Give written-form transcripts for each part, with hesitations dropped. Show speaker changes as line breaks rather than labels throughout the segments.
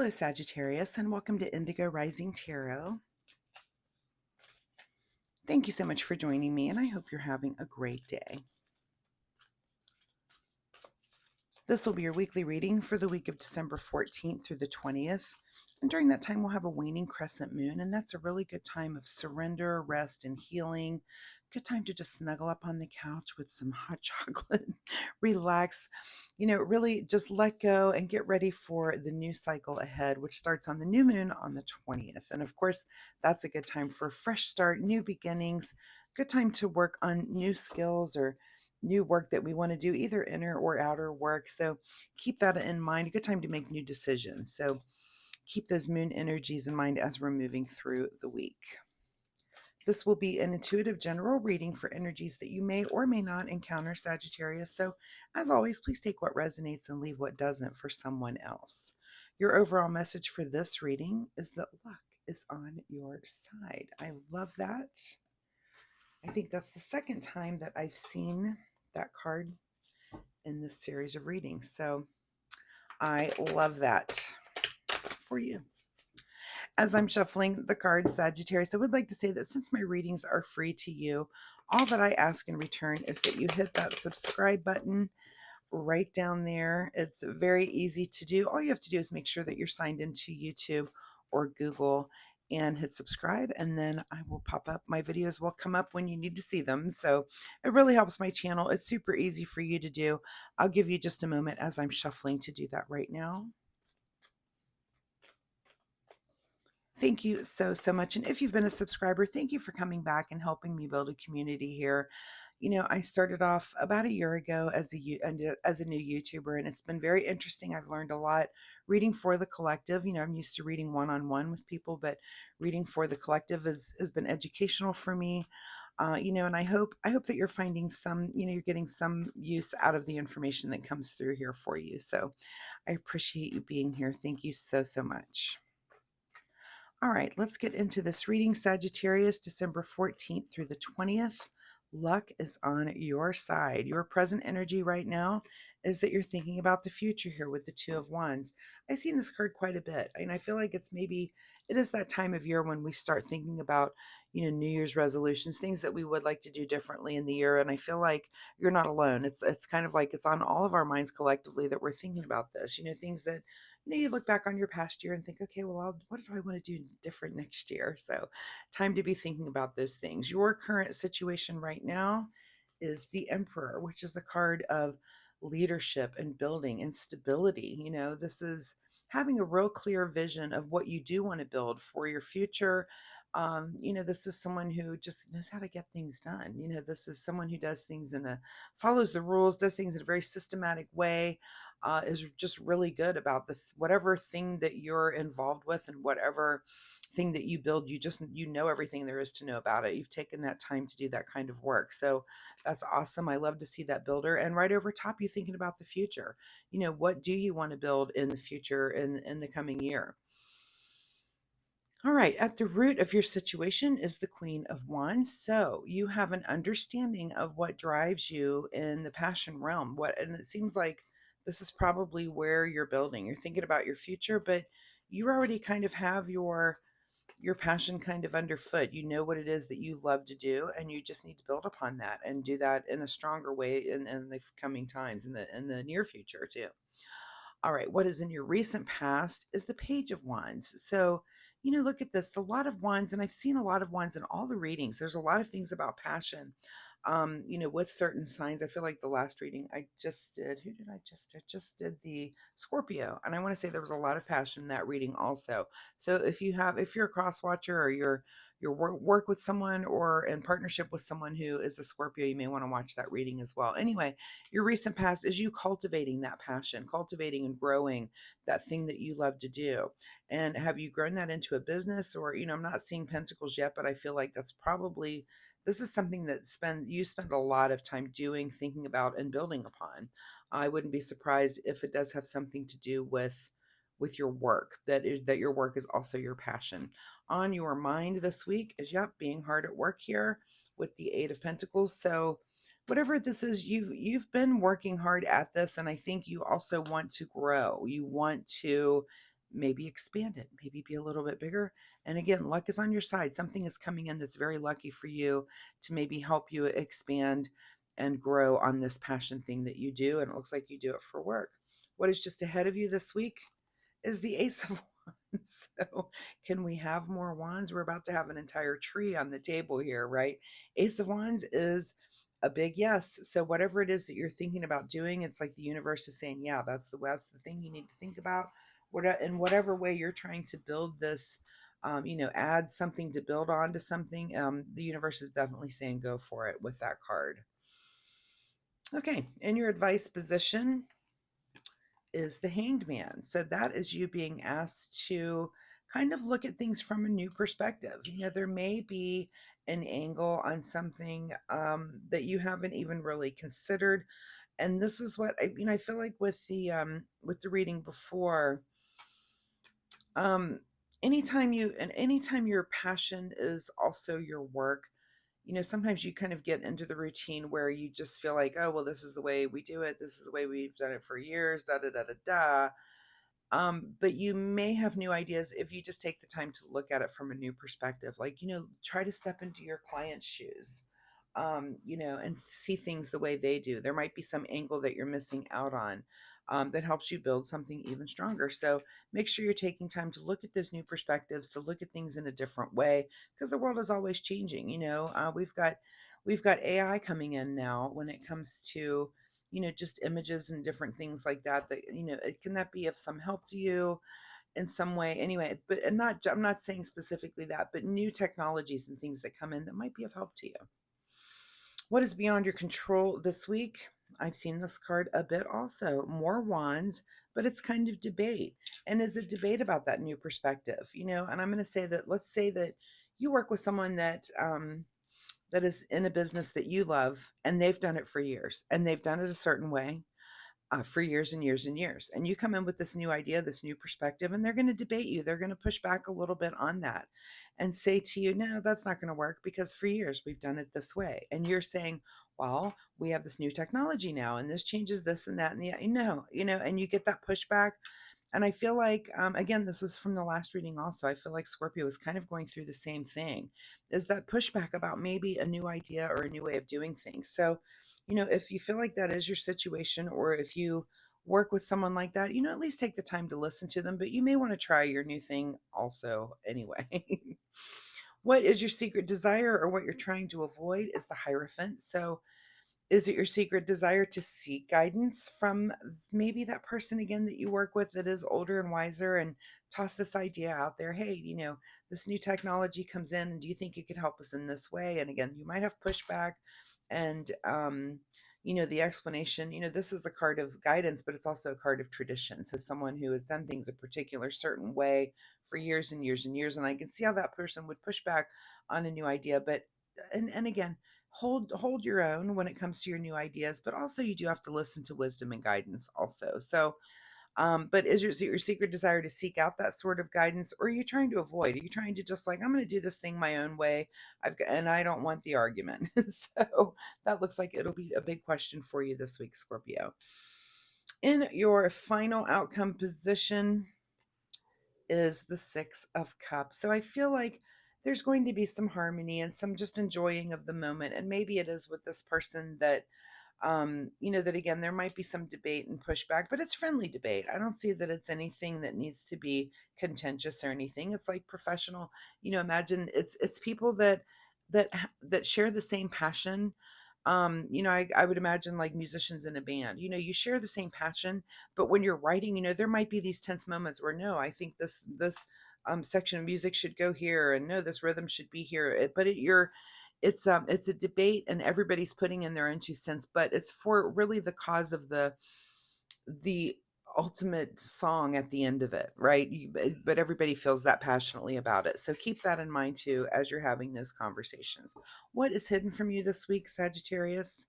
Hello, Sagittarius, and welcome to Indigo Rising Tarot. Thank you so much for joining me, and I hope you're having a great day. This will be your weekly reading for the week of December 14th through the 20th. And during that time, we'll have a waning crescent moon, and that's a really good time of surrender, rest, and healing. Good time to just snuggle up on the couch with some hot chocolate, relax, really just let go and get ready for the new cycle ahead, which starts on the new moon on the 20th. And of course, that's a good time for a fresh start, new beginnings, good time to work on new skills or new work that we want to do, either inner or outer work. So keep that in mind. A good time to make new decisions. So keep those moon energies in mind as we're moving through the week. This will be an intuitive general reading for energies that you may or may not encounter, Sagittarius. So as always, please take what resonates and leave what doesn't for someone else. Your overall message for this reading is that luck is on your side. I love that. I think that's the second time that I've seen that card in this series of readings. So I love that for you. As I'm shuffling the cards, Sagittarius, I would like to say that since my readings are free to you, all that I ask in return is that you hit that subscribe button right down there. It's very easy to do. All you have to do is make sure that you're signed into YouTube or Google and hit subscribe, and then I will pop up. My videos will come up when you need to see them. So it really helps my channel. It's super easy for you to do. I'll give you just a moment as I'm shuffling to do that right now. Thank you so much. And if you've been a subscriber, thank you for coming back and helping me build a community here. I started off about a year ago as a new YouTuber, and it's been very interesting. I've learned a lot reading for the collective. I'm used to reading one-on-one with people, but reading for the collective has been educational for me. And I hope that you're finding some, you're getting some use out of the information that comes through here for you. So I appreciate you being here. Thank you so much. All right, let's get into this reading, Sagittarius, December 14th through the 20th. Luck is on your side. Your present energy right now is that you're thinking about the future here with the Two of Wands. I've seen this card quite a bit, and I feel like it is that time of year when we start thinking about, New Year's resolutions, things that we would like to do differently in the year. And I feel like you're not alone. It's kind of like it's on all of our minds collectively that we're thinking about this, things that you look back on your past year and think, okay, well, what do I want to do different next year? So time to be thinking about those things. Your current situation right now is the Emperor, which is a card of leadership and building and stability. This is having a real clear vision of what you do want to build for your future. This is someone who just knows how to get things done. This is someone who does things follows the rules, does things in a very systematic way, is just really good about whatever thing that you're involved with, and whatever thing that you build, you know everything there is to know about it. You've taken that time to do that kind of work. So that's awesome. I love to see that builder. And right over top, you thinking about the future. What do you want to build in the future, in the coming year? All right, at the root of your situation is the Queen of Wands. So you have an understanding of what drives you in the passion realm. And it seems like this is probably where you're building. You're thinking about your future, but you already kind of have your passion kind of underfoot. You know what it is that you love to do, and you just need to build upon that and do that in a stronger way in the coming times, in the near future too. All right, what is in your recent past is the Page of Wands. So, look at this, the lot of wands, and I've seen a lot of wands in all the readings. There's a lot of things about passion, with certain signs. I feel like the last reading I just did, who did I just did? Just did the Scorpio. And I want to say there was a lot of passion in that reading also. So if you're a cross watcher, or you're work with someone, or in partnership with someone who is a Scorpio, you may want to watch that reading as well. Anyway, your recent past is you cultivating that passion, cultivating and growing that thing that you love to do. And have you grown that into a business? Or, I'm not seeing pentacles yet, but I feel like this is something that you spend a lot of time doing, thinking about, and building upon. I wouldn't be surprised if it does have something to do with your work, that your work is also your passion. On your mind this week is, being hard at work here with the Eight of Pentacles. So whatever this is, you've been working hard at this, and I think you also want to grow. You want to maybe expand it, maybe be a little bit bigger. And again, luck is on your side. Something is coming in that's very lucky for you to maybe help you expand and grow on this passion thing that you do. And it looks like you do it for work. What is just ahead of you this week is the Ace of Wands. So, can we have more wands? We're about to have an entire tree on the table here, right? Ace of Wands is a big yes. So, whatever it is that you're thinking about doing, it's like the universe is saying, yeah, that's the thing you need to think about. In whatever way you're trying to build this, add something to build on to something, the universe is definitely saying go for it with that card. Okay, in your advice position is the Hanged Man. So that is you being asked to kind of look at things from a new perspective. There may be an angle on something that you haven't even really considered. And this is what I feel like with the reading before, um, anytime your passion is also your work, sometimes you kind of get into the routine where you just feel like, oh, well, this is the way we do it. This is the way we've done it for years, da da da da da. But you may have new ideas if you just take the time to look at it from a new perspective. Like, try to step into your client's shoes, and see things the way they do. There might be some angle that you're missing out on, that helps you build something even stronger. So make sure you're taking time to look at those new perspectives, to look at things in a different way, because the world is always changing. We've got AI coming in now when it comes to just images and different things like that, can that be of some help to you in some way anyway? But and not I'm not saying specifically that, but new technologies and things that come in that might be of help to you. What is beyond your control this week? I've seen this card a bit also. More wands, but it's kind of debate. And is it debate about that new perspective? And I'm going to say that, let's say that you work with someone that is in a business that you love, and they've done it for years, and they've done it a certain way, for years and years and years. And you come in with this new idea, this new perspective, and they're going to debate you. They're going to push back a little bit on that and say to you, no, that's not going to work because for years we've done it this way. And you're saying, well, we have this new technology now, and this changes this and that. And and you get that pushback. And I feel like, again, this was from the last reading also. I feel like Scorpio is kind of going through the same thing, is that pushback about maybe a new idea or a new way of doing things. So, if you feel like that is your situation, or if you work with someone like that, at least take the time to listen to them, but you may want to try your new thing also anyway. What is your secret desire, or what you're trying to avoid, is the Hierophant. So, is it your secret desire to seek guidance from maybe that person again that you work with that is older and wiser, and toss this idea out there? Hey, this new technology comes in, and do you think it could help us in this way? And again, you might have pushback, and the explanation, this is a card of guidance, but it's also a card of tradition. So someone who has done things a particular certain way for years and years and years, and I can see how that person would push back on a new idea. But and again, hold your own when it comes to your new ideas, but also you do have to listen to wisdom and guidance also. So, but is your secret desire to seek out that sort of guidance, or are you trying to avoid? Are you trying to just like, I'm going to do this thing my own way? And I don't want the argument. So that looks like it'll be a big question for you this week, Scorpio. In your final outcome position is the Six of Cups. So I feel like there's going to be some harmony and some just enjoying of the moment. And maybe it is with this person that, that again, there might be some debate and pushback, but it's friendly debate. I don't see that it's anything that needs to be contentious or anything. It's like professional, imagine it's people that share the same passion. I would imagine like musicians in a band, you share the same passion, but when you're writing, there might be these tense moments where, no, I think this section of music should go here, and no, this rhythm should be here. It's a debate, and everybody's putting in their own 2 cents, but it's for really the cause of the ultimate song at the end of it, right? But everybody feels that passionately about it. So keep that in mind too as you're having those conversations. What is hidden from you this week, Sagittarius?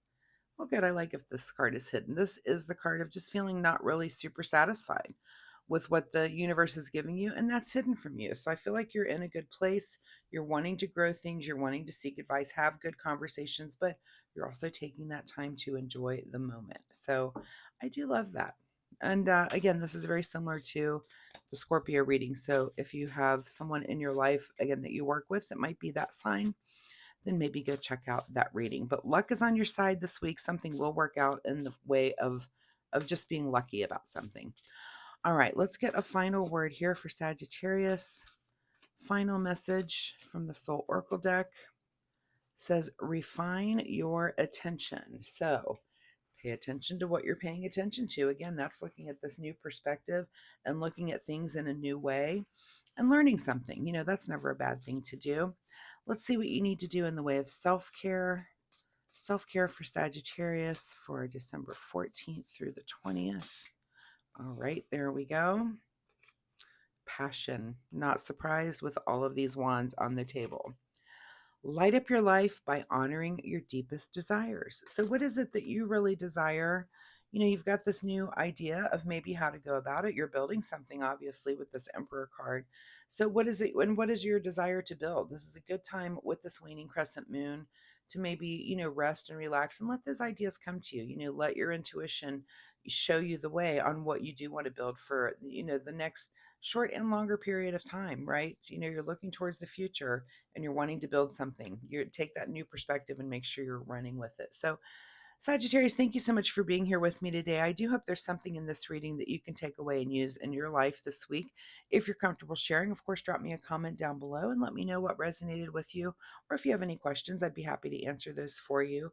Well, good. I like if this card is hidden. This is the card of just feeling not really super satisfied with what the universe is giving you, and that's hidden from you. So I feel like you're in a good place. You're wanting to grow things, you're wanting to seek advice, have good conversations, but you're also taking that time to enjoy the moment. So I do love that. And again, this is very similar to the Scorpio reading. So if you have someone in your life, again, that you work with that might be that sign, then maybe go check out that reading. But luck is on your side this week. Something will work out in the way of just being lucky about something. All right, let's get a final word here for Sagittarius. Final message from the Soul Oracle deck says refine your attention. So pay attention to what you're paying attention to. Again, that's looking at this new perspective and looking at things in a new way and learning something. That's never a bad thing to do. Let's see what you need to do in the way of self-care. Self-care for Sagittarius for December 14th through the 20th. All right, there we go. Passion. Not surprised with all of these wands on the table. Light up your life by honoring your deepest desires. So, what is it that you really desire? You've got this new idea of maybe how to go about it. You're building something, obviously, with this Emperor card. So, what is it, and what is your desire to build? This is a good time with this waning crescent moon to maybe, rest and relax and let those ideas come to you. Let your intuition show you the way on what you do want to build for, the next short and longer period of time, right? You're looking towards the future and you're wanting to build something. You take that new perspective and make sure you're running with it. So, Sagittarius, thank you so much for being here with me today. I do hope there's something in this reading that you can take away and use in your life this week. If you're comfortable sharing, of course, drop me a comment down below and let me know what resonated with you. Or if you have any questions, I'd be happy to answer those for you.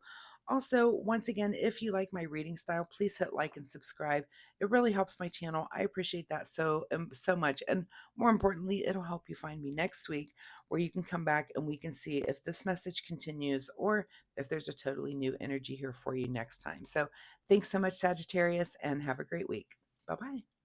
Also, once again, if you like my reading style, please hit like and subscribe. It really helps my channel. I appreciate that so much. And more importantly, it'll help you find me next week where you can come back and we can see if this message continues or if there's a totally new energy here for you next time. So thanks so much, Sagittarius, and have a great week. Bye-bye.